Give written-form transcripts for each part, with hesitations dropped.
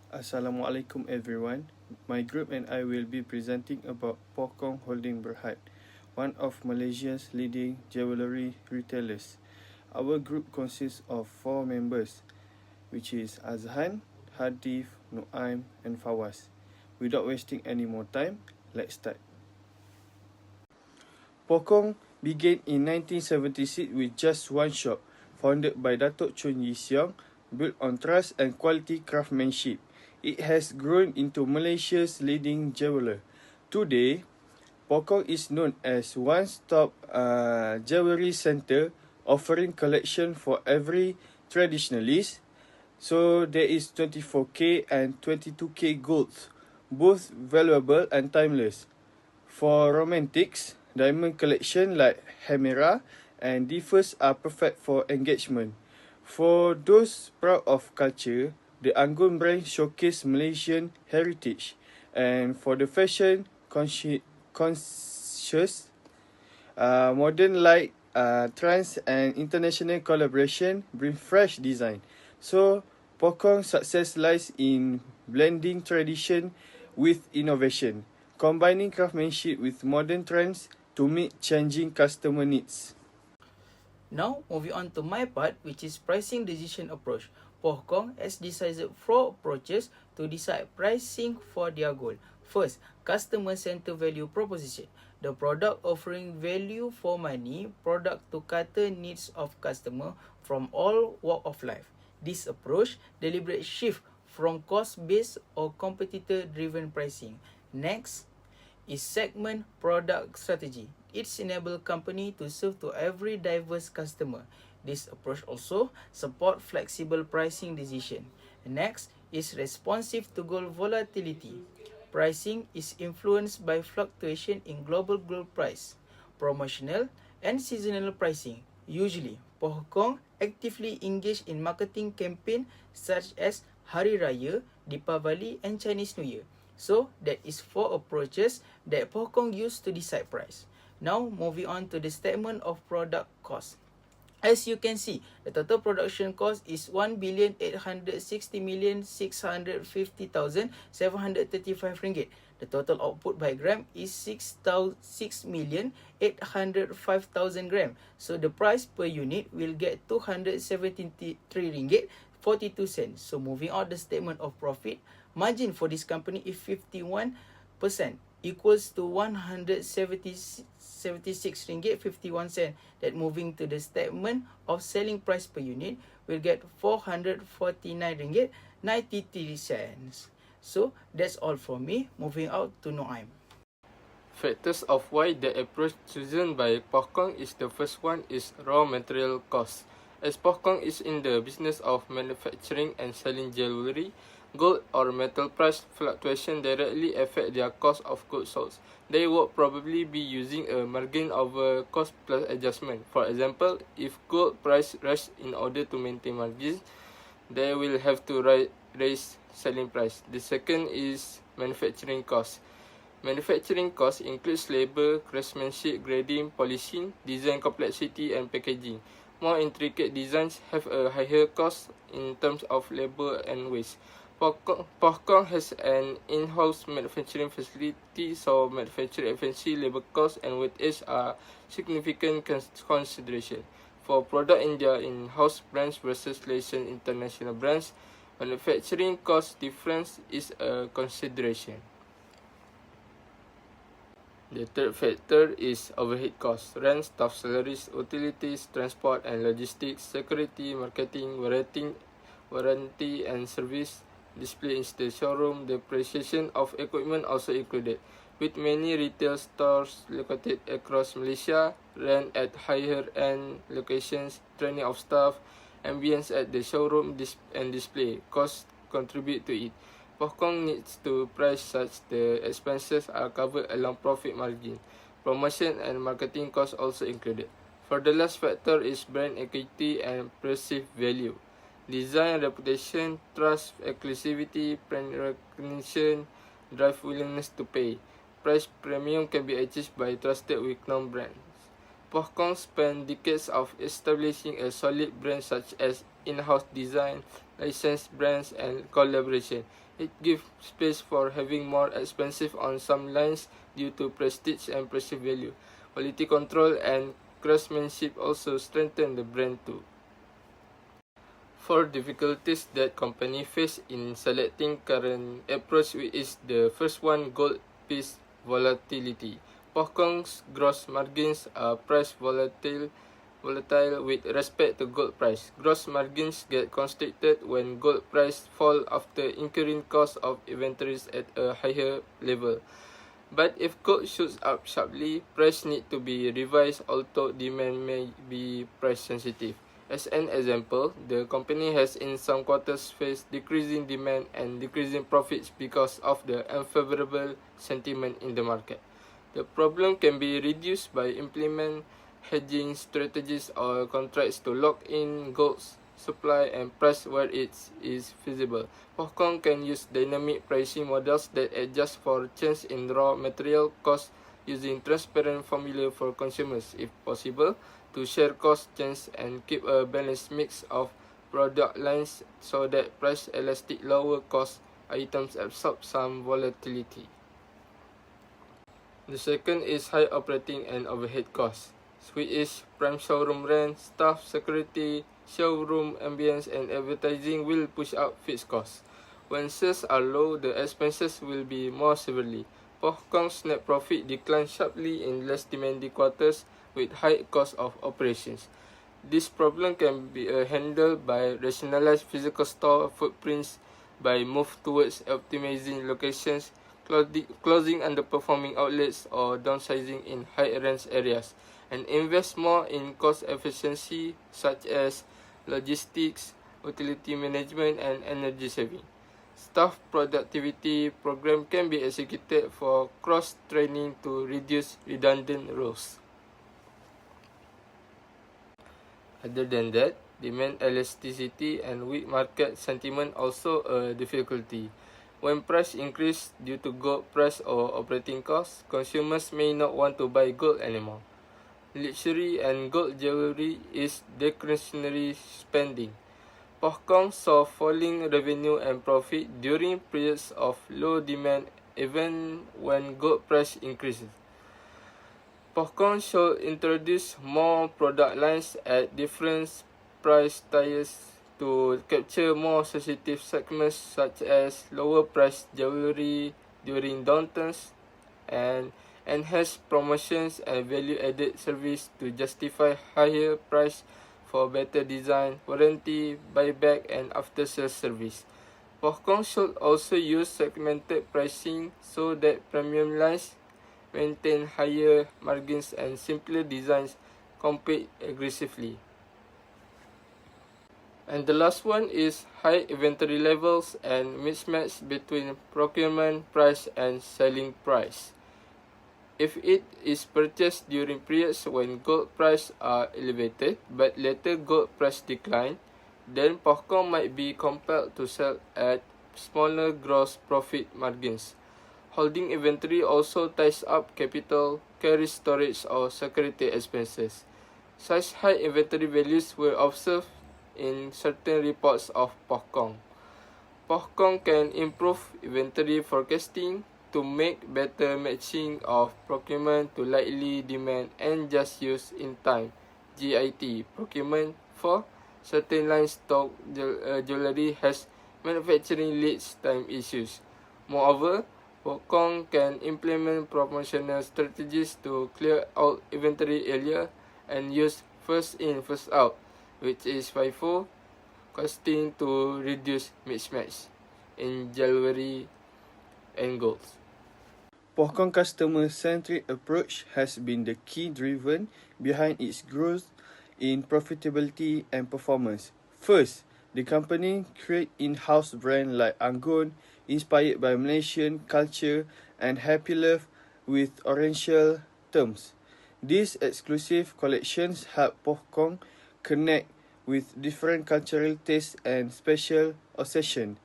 Assalamualaikum everyone. My group and I will be presenting about Pokong Holding Berhad, one of Malaysia's leading jewellery retailers. Our group consists of 4 members, which is AZHAN, HADIF, NUAIM and FAWWAZ. Without wasting any more time, let's start. Pokong began in 1976 with just one shop, founded by Datuk Chun Yi Siong, built on trust and quality craftsmanship. It has grown into Malaysia's leading jeweler. Today, Pokong is known as one-stop jewelry center, offering collection for every traditionalist. So there is 24K and 22K golds, both valuable and timeless. For romantics, diamond collection like Hemera and Differs are perfect for engagement. For those proud of culture, the Anggun brand showcase Malaysian heritage, and for the fashion conscious, modern light, trans and international collaboration bring fresh design. So Pokong's success lies in blending tradition with innovation, combining craftsmanship with modern trends to meet changing customer needs. Now, moving on to my part, which is pricing decision approach. Pokong has decided 4 approaches to decide pricing for their goal. First, customer-centered value proposition. The product offering value for money, product to cater needs of customer from all walk of life. This approach deliberate shift from cost-based or competitor-driven pricing. Next is segment product strategy. It's enable company to serve to every diverse customer. This approach also support flexible pricing decision. Next is responsive to gold volatility. Pricing is influenced by fluctuation in global gold price. Promotional and seasonal pricing. Usually, Pokong actively engage in marketing campaign such as Hari Raya, Deepavali and Chinese New Year. So, that is 4 approaches that Pokong used to decide price. Now, moving on to the statement of product cost. As you can see, the total production cost is 1,860,650,735 ringgit. The total output by gram is 6,805,000 gram. So the price per unit will get 273 ringgit 42 cents. So moving on the statement of profit, margin for this company is 51%, equals to 176 ringgit 51 cent. That moving to the statement of selling price per unit will get 449 ringgit 93 cents. So that's all from me. Moving out to NUAIM. Factors of why the approach chosen by Pokong is the first one is raw material cost. As Pokong is in the business of manufacturing and selling jewelry, gold or metal price fluctuation directly affect their cost of goods sold. They would probably be using a margin over cost plus adjustment. For example, if gold price rise in order to maintain margins, they will have to raise selling price. The second is manufacturing cost. Manufacturing cost includes labor, craftsmanship, grading, polishing, design complexity and packaging. More intricate designs have a higher cost in terms of labor and waste. Pokong has an in-house manufacturing facility, so manufacturing efficiency, labor cost and weightage are significant consideration. For product in their in-house brands versus licensed international brands, manufacturing cost difference is a consideration. The third factor is overhead costs: rent, staff salaries, utilities, transport and logistics, security, marketing, warranty and service, display in the showroom. Depreciation of equipment also included. With many retail stores located across Malaysia, rent at higher-end locations, training of staff, ambience at the showroom and display costs contribute to it. Pokong needs to price such the expenses are covered along profit margin. Promotion and marketing costs also included. For the last factor is brand equity and perceived value. Design, reputation, trust, exclusivity, brand recognition, drive willingness to pay. Price premium can be achieved by trusted well-known brands. Pokong spent decades of establishing a solid brand such as in-house design, licensed brands, and collaboration. It gives space for having more expensive on some lines due to prestige and perceived value. Quality control and craftsmanship also strengthen the brand too. 4 difficulties that company face in selecting current approach is the first one, gold piece volatility. Pohkong's gross margins are price volatile with respect to gold price. Gross margins get constricted when gold price fall after incurring cost of inventories at a higher level. But if gold shoots up sharply, price need to be revised although demand may be price sensitive. As an example, the company has in some quarters faced decreasing demand and decreasing profits because of the unfavorable sentiment in the market. The problem can be reduced by implementing hedging strategies or contracts to lock in gold's supply and price where it is feasible. Pohkong can use dynamic pricing models that adjust for change in raw material costs using transparent formula for consumers if possible, to share cost change and keep a balanced mix of product lines so that price elastic lower cost items absorb some volatility. The second is high operating and overhead costs, which is prime showroom rent, staff, security, showroom ambience, and advertising will push up fixed costs. When sales are low, the expenses will be more severely. Pohkong's net profit declined sharply in less demanding quarters with high cost of operations. This problem can be handled by rationalized physical store footprints, by move towards optimizing locations, closing underperforming outlets, or downsizing in high-rent areas, and invest more in cost efficiency such as logistics, utility management, and energy saving. Staff productivity program can be executed for cross-training to reduce redundant roles. Other than that, demand elasticity and weak market sentiment also a difficulty. When price increase due to gold price or operating costs, consumers may not want to buy gold anymore. Luxury and gold jewelry is discretionary spending. Pohkong saw falling revenue and profit during periods of low demand even when gold price increases. Pohkong should introduce more product lines at different price tiers to capture more sensitive segments such as lower price jewelry during downturns, and enhance promotions and value-added service to justify higher price for better design, warranty, buyback, and after-sales service. Pohkong should also use segmented pricing so that premium lines maintain higher margins and simpler designs compete aggressively. And the last one is high inventory levels and mismatch between procurement price and selling price. If it is purchased during periods when gold prices are elevated but later gold price decline, then Pohkong might be compelled to sell at smaller gross profit margins. Holding inventory also ties up capital, carry storage or security expenses. Such high inventory values were observed in certain reports of Pohkong. Pohkong can improve inventory forecasting to make better matching of procurement to likely demand and just use in time (JIT) procurement for certain line stock jewelry has manufacturing lead time issues. Moreover, Pohkong can implement promotional strategies to clear out inventory earlier and use first in first out, which is FIFO costing, to reduce mismatch in jewelry and gold. Pohkong customer-centric approach has been the key driven behind its growth in profitability and performance. First, the company create in-house brand like Anggun, inspired by Malaysian culture, and Happy Love with Oriental terms. These exclusive collections help Pohkong connect with different cultural tastes and special obsession.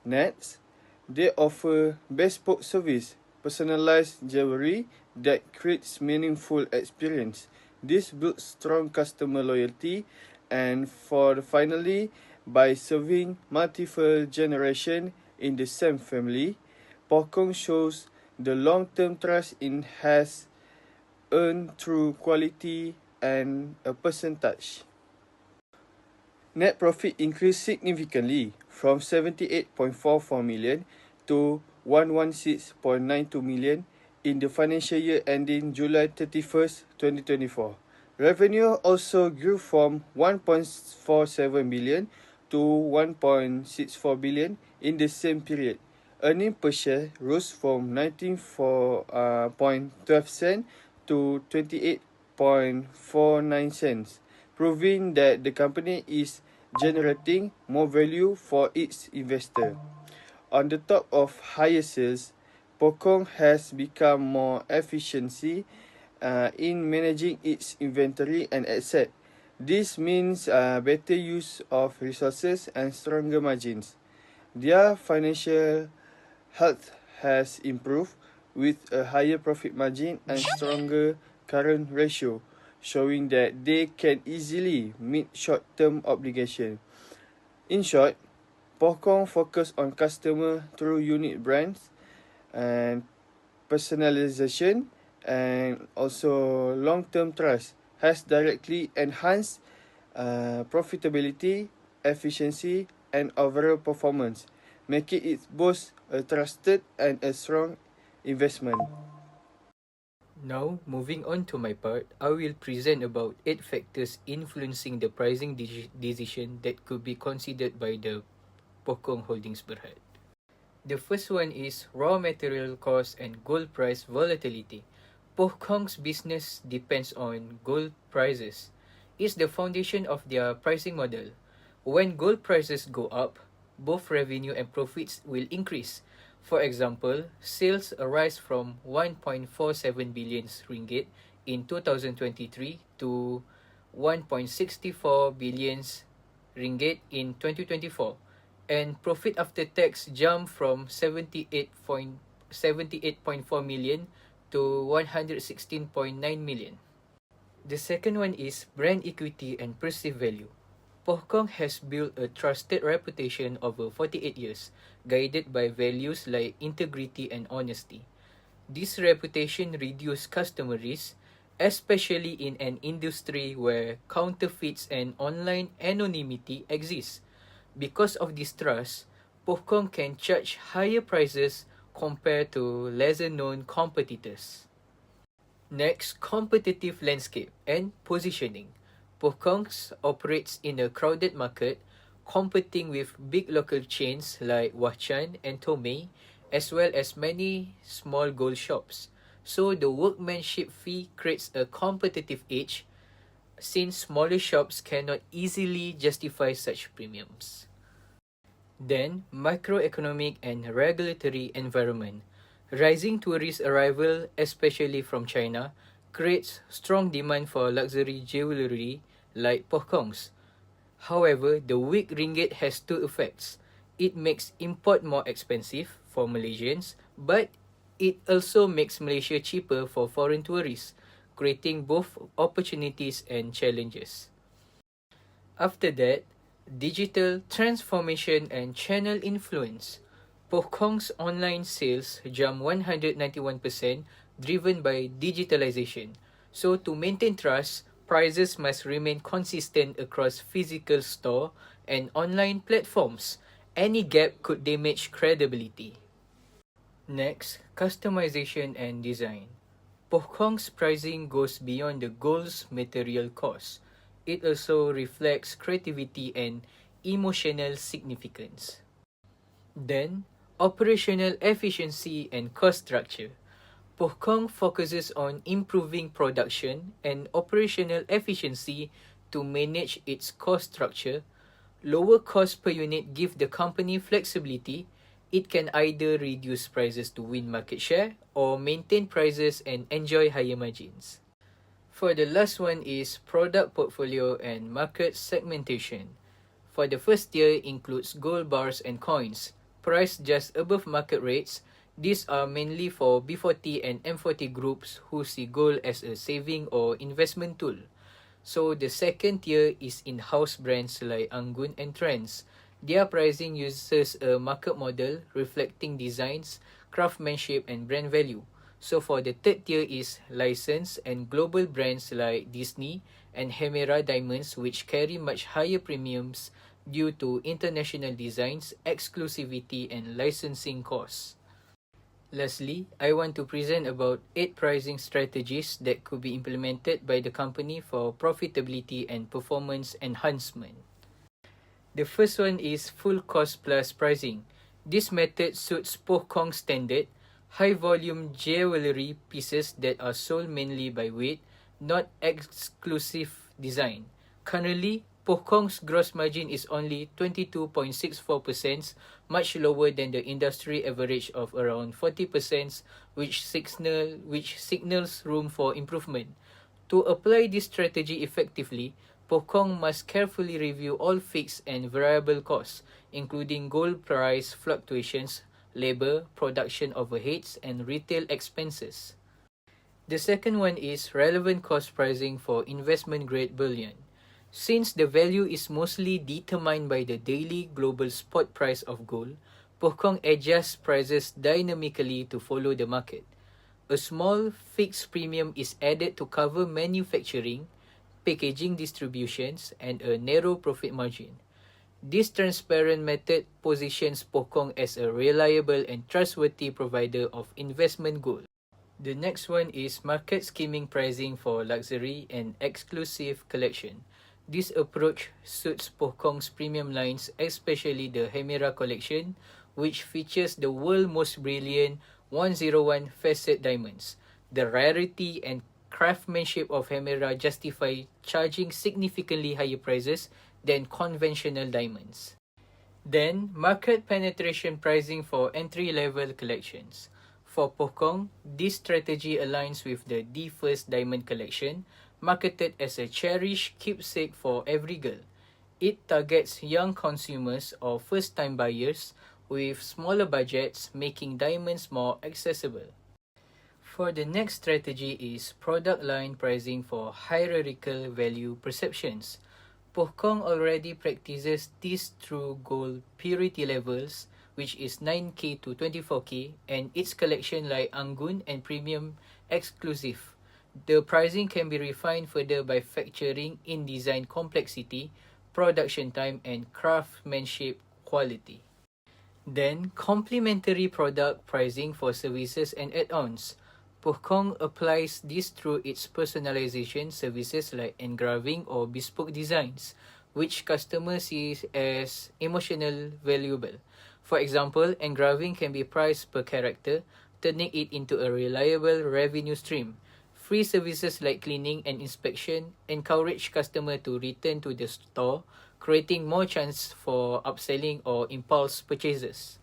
Next, they offer bespoke service, personalized jewelry that creates meaningful experience. This builds strong customer loyalty And finally, by serving multiple generations in the same family, Pokong shows the long-term trust it has earned through quality and a person touch. Net profit increased significantly from 78.44 million to 116.92 million in the financial year ending July 31st, 2024. Revenue also grew from 1.47 billion to 1.64 billion in the same period. Earnings per share rose from 19.12 cents to 28.49 cents, proving that the company is generating more value for its investor. On the top of higher sales, Pokong has become more efficiency in managing its inventory and asset. This means better use of resources and stronger margins. Their financial health has improved with a higher profit margin and stronger current ratio, showing that they can easily meet short-term obligations. In short, Pokong focus on customer through unique brands and personalization and also long-term trust has directly enhanced profitability, efficiency, and overall performance, making it both a trusted and a strong investment. Now, moving on to my part, I will present about 8 factors influencing the pricing decision that could be considered by the Pokong Holdings Berhad. The first one is raw material cost and gold price volatility. Pokong's business depends on gold prices. It's the foundation of their pricing model. When gold prices go up, both revenue and profits will increase. For example, sales rise from 1.47 billion ringgit in 2023 to 1.64 billion ringgit in 2024, and profit after tax jumped from 78.4 million to 116.9 million. The second one is brand equity and perceived value. Pokong has built a trusted reputation over 48 years, guided by values like integrity and honesty. This reputation reduces customer risk, especially in an industry where counterfeits and online anonymity exist. Because of this trust, Pokong can charge higher prices compared to lesser-known competitors. Next, competitive landscape and positioning. Pokong operates in a crowded market, competing with big local chains like HAZHAN and Tomei, as well as many small gold shops. So the workmanship fee creates a competitive edge, since smaller shops cannot easily justify such premiums. Then, microeconomic and regulatory environment. Rising tourist arrival, especially from China, creates strong demand for luxury jewelry like Pokong's. However, the weak ringgit has two effects. It makes import more expensive for Malaysians, but it also makes Malaysia cheaper for foreign tourists, creating both opportunities and challenges. After that, digital transformation and channel influence. Pokong's online sales jumped 191%, driven by digitalization. So to maintain trust, prices must remain consistent across physical store and online platforms. Any gap could damage credibility. Next, customization and design. Pokong's pricing goes beyond the gold's material cost. It also reflects creativity and emotional significance. Then, operational efficiency and cost structure. Pokong focuses on improving production and operational efficiency to manage its cost structure. Lower cost per unit give the company flexibility. It can either reduce prices to win market share or maintain prices and enjoy higher margins. For the last one is product portfolio and market segmentation. For the first tier includes gold bars and coins, priced just above market rates. These are mainly for B40 and M40 groups who see gold as a saving or investment tool. So the second tier is in-house brands like Anggun and Trends. Their pricing uses a market model reflecting designs, craftsmanship and brand value. So for the third tier is licensed and global brands like Disney and Hemera Diamonds, which carry much higher premiums due to international designs, exclusivity and licensing costs. Lastly, I want to present about 8 pricing strategies that could be implemented by the company for profitability and performance enhancement. The first one is full cost plus pricing. This method suits Pohkong standard, high volume jewelry pieces that are sold mainly by weight, not exclusive design. Currently, Pohkong's gross margin is only 22.64%, much lower than the industry average of around 40%, which signals room for improvement. To apply this strategy effectively, Pohkong must carefully review all fixed and variable costs, including gold price fluctuations, labor, production overheads, and retail expenses. The second one is relevant cost pricing for investment-grade bullion. Since the value is mostly determined by the daily global spot price of gold, Pohkong adjusts prices dynamically to follow the market. A small fixed premium is added to cover manufacturing, packaging distributions, and a narrow profit margin. This transparent method positions Pohkong as a reliable and trustworthy provider of investment gold. The next one is market skimming pricing for luxury and exclusive collection. This approach suits Pohkong's premium lines, especially the Hemera collection, which features the world's most brilliant 101 facet diamonds. The rarity and craftsmanship of Hemera justify charging significantly higher prices than conventional diamonds. Then, market penetration pricing for entry-level collections. For Pohkong, this strategy aligns with the D First Diamond collection, marketed as a cherished keepsake for every girl. It targets young consumers or first-time buyers with smaller budgets, making diamonds more accessible. For the next strategy is product line pricing for hierarchical value perceptions. Pohkong already practices this through gold purity levels, which is 9K to 24K, and its collection like Anggun and Premium Exclusive. The pricing can be refined further by factoring in design complexity, production time, and craftsmanship quality. Then, complementary product pricing for services and add-ons. Pohkong applies this through its personalization services like engraving or bespoke designs, which customers see as emotional valuable. For example, engraving can be priced per character, turning it into a reliable revenue stream. Free services like cleaning and inspection encourage customers to return to the store, creating more chance for upselling or impulse purchases.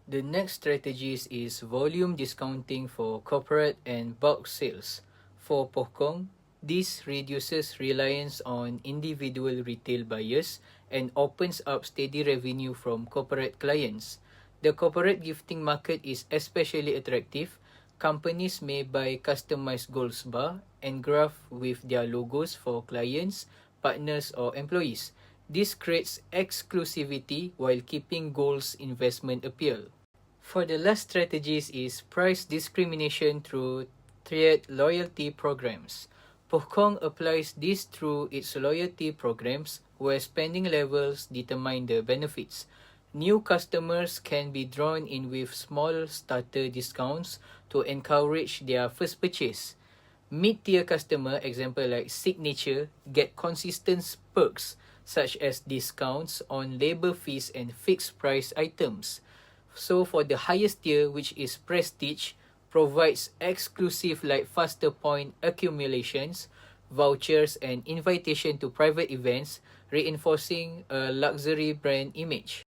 The next strategies is volume discounting for corporate and bulk sales. For Pohkong, this reduces reliance on individual retail buyers and opens up steady revenue from corporate clients. The corporate gifting market is especially attractive. Companies may buy customized gold bar engraved with their logos for clients, partners, or employees. This creates exclusivity while keeping gold's investment appeal. For the last strategies is price discrimination through tiered loyalty programs. Pohkong applies this through its loyalty programs where spending levels determine the benefits. New customers can be drawn in with small starter discounts to encourage their first purchase. Mid-tier customer, example like Signature, get consistent perks such as discounts on labor fees and fixed price items. So for the highest tier, which is Prestige, provides exclusive like faster point accumulations, vouchers, and invitation to private events, reinforcing a luxury brand image.